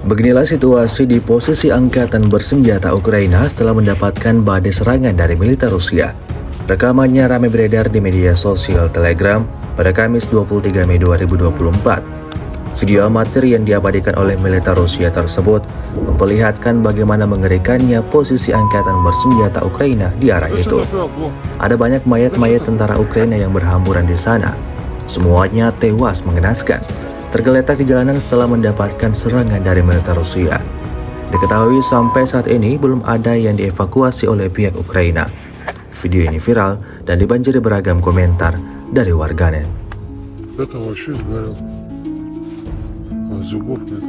Beginilah situasi di posisi angkatan bersenjata Ukraina setelah mendapatkan badai serangan dari militer Rusia. Rekamannya ramai beredar di media sosial Telegram pada Kamis 23 Mei 2024. Video amatir yang diabadikan oleh militer Rusia tersebut memperlihatkan bagaimana mengerikannya posisi angkatan bersenjata Ukraina di arah itu. Ada banyak mayat-mayat tentara Ukraina yang berhamburan di sana. Semuanya tewas mengenaskan, tergeletak di jalanan setelah mendapatkan serangan dari militer Rusia. Diketahui sampai saat ini belum ada yang dievakuasi oleh pihak Ukraina. Video ini viral dan dibanjiri beragam komentar dari warganet. Это вообще сгорел. Зубов нет.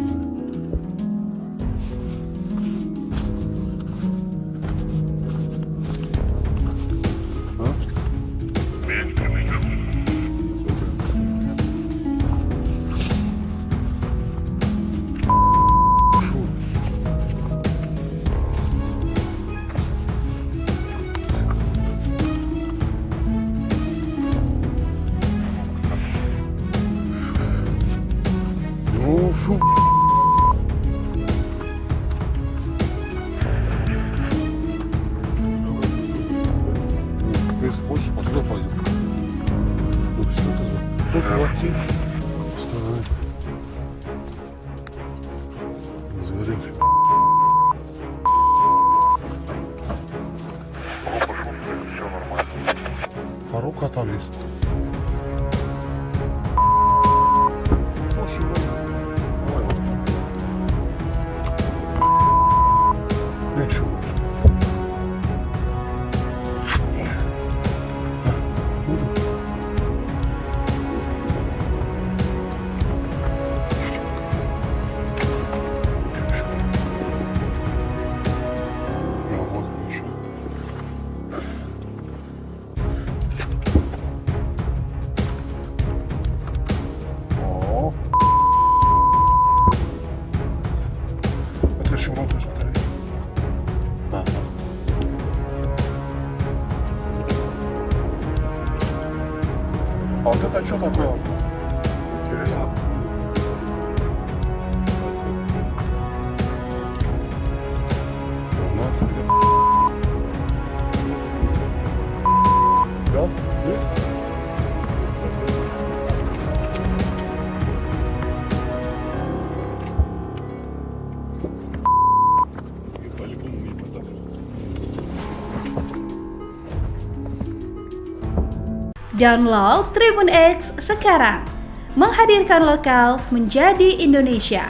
О, фу. Если хочешь, постой, пойдем. Вот что это за... Тут лапти. Вставай. Загорелся. Все нормально. Фарук там есть. А вот это что такое? Интересно. Да? Есть? Download Tribun X sekarang, menghadirkan lokal menjadi Indonesia.